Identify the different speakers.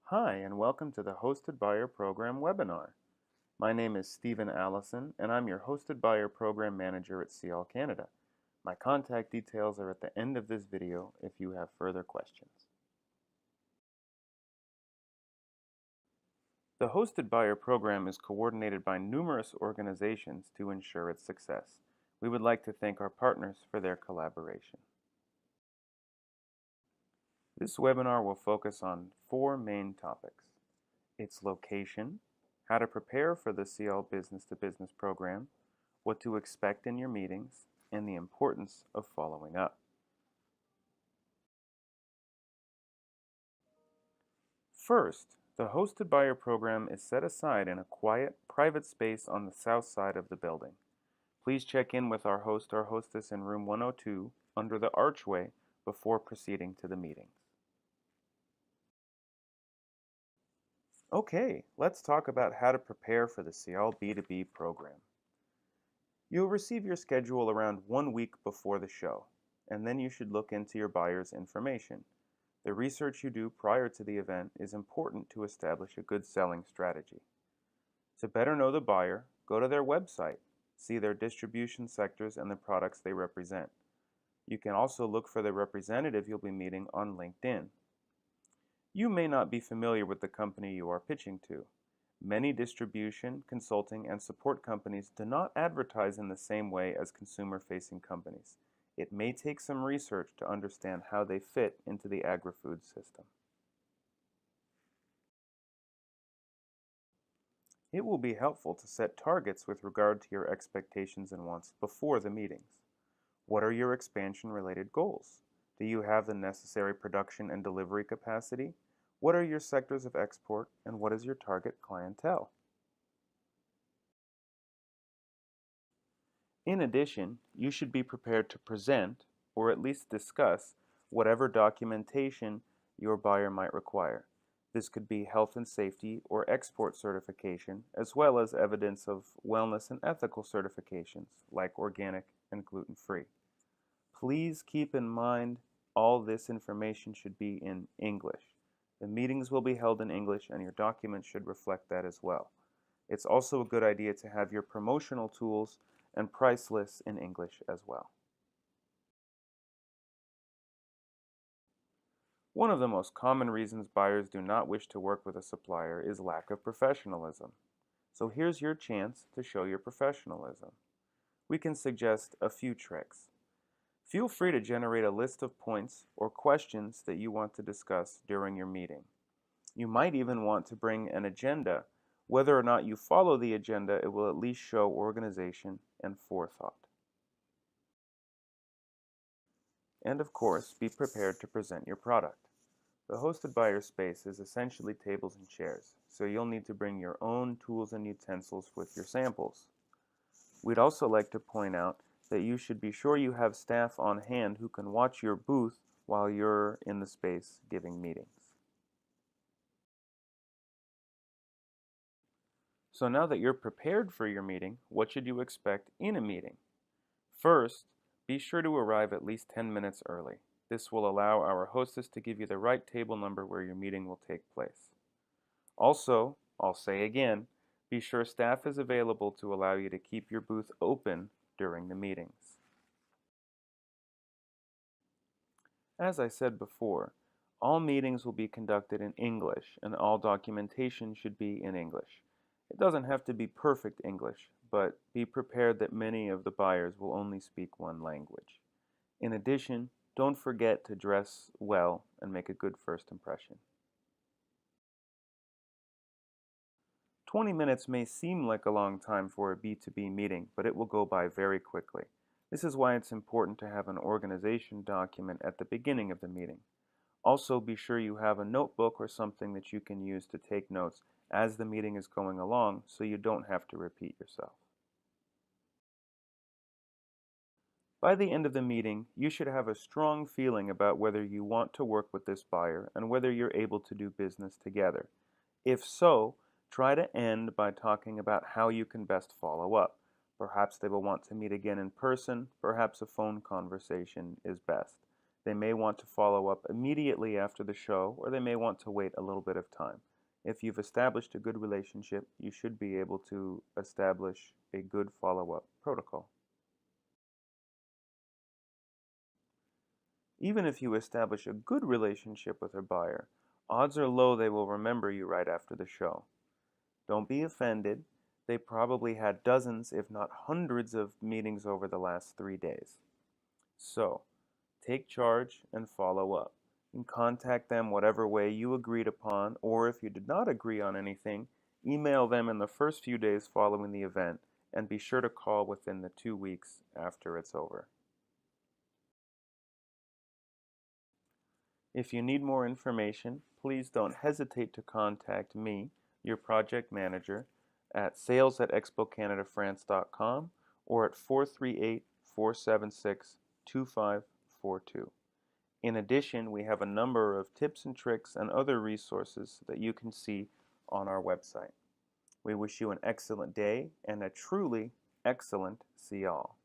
Speaker 1: Hi, and welcome to the Hosted Buyer Program webinar. My name is Stephen Allison, and I'm your Hosted Buyer Program Manager at SIAL Canada. My contact details are at the end of this video if you have further questions. The Hosted Buyer Program is coordinated by numerous organizations to ensure its success. We would like to thank our partners for their collaboration. This webinar will focus on four main topics: its location, how to prepare for the SIAL business-to-business program, what to expect in your meetings, and the importance of following up. First, the Hosted Buyer Program is set aside in a quiet, private space on the south side of the building. Please check in with our host or hostess in room 102 under the archway before proceeding to the meetings. Okay, let's talk about how to prepare for the SIAL B2B program. You'll receive your schedule around 1 week before the show, and then you should look into your buyer's information. The research you do prior to the event is important to establish a good selling strategy. To better know the buyer, go to their website, see their distribution sectors and the products they represent. You can also look for the representative you'll be meeting on LinkedIn. You may not be familiar with the company you are pitching to. Many distribution, consulting, and support companies do not advertise in the same way as consumer-facing companies. It may take some research to understand how they fit into the agri-food system. It will be helpful to set targets with regard to your expectations and wants before the meetings. What are your expansion-related goals? Do you have the necessary production and delivery capacity? What are your sectors of export, and what is your target clientele? In addition, you should be prepared to present, or at least discuss, whatever documentation your buyer might require. This could be health and safety or export certification, as well as evidence of wellness and ethical certifications, like organic and gluten-free. Please keep in mind all this information should be in English. The meetings will be held in English, and your documents should reflect that as well. It's also a good idea to have your promotional tools and price lists in English as well. One of the most common reasons buyers do not wish to work with a supplier is lack of professionalism. So here's your chance to show your professionalism. We can suggest a few tricks. Feel free to generate a list of points or questions that you want to discuss during your meeting. You might even want to bring an agenda. Whether or not you follow the agenda, it will at least show organization and forethought. And of course, be prepared to present your product. The hosted buyer space is essentially tables and chairs, so you'll need to bring your own tools and utensils with your samples. We'd also like to point out that you should be sure you have staff on hand who can watch your booth while you're in the space giving meetings. So now that you're prepared for your meeting, what should you expect in a meeting? First, be sure to arrive at least 10 minutes early. This will allow our hostess to give you the right table number where your meeting will take place. Also, I'll say again, be sure staff is available to allow you to keep your booth open during the meetings. As I said before, all meetings will be conducted in English, and all documentation should be in English. It doesn't have to be perfect English, but be prepared that many of the buyers will only speak one language. In addition, don't forget to dress well and make a good first impression. 20 minutes may seem like a long time for a B2B meeting, but it will go by very quickly. This is why it's important to have an organization document at the beginning of the meeting. Also, be sure you have a notebook or something that you can use to take notes as the meeting is going along so you don't have to repeat yourself. By the end of the meeting, you should have a strong feeling about whether you want to work with this buyer and whether you're able to do business together. If so, try to end by talking about how you can best follow up. Perhaps they will want to meet again in person, perhaps a phone conversation is best. They may want to follow up immediately after the show, or they may want to wait a little bit of time. If you've established a good relationship, you should be able to establish a good follow-up protocol. Even if you establish a good relationship with a buyer, odds are low they will remember you right after the show. Don't be offended. They probably had dozens, if not hundreds, of meetings over the last 3 days. So, take charge and follow up. And contact them whatever way you agreed upon, or if you did not agree on anything, email them in the first few days following the event, and be sure to call within the 2 weeks after it's over. If you need more information, please don't hesitate to contact me, your project manager, at sales@expocanadafrance.com or at 438-476-2542. In addition, we have a number of tips and tricks and other resources that you can see on our website. We wish you an excellent day and a truly excellent SIAL.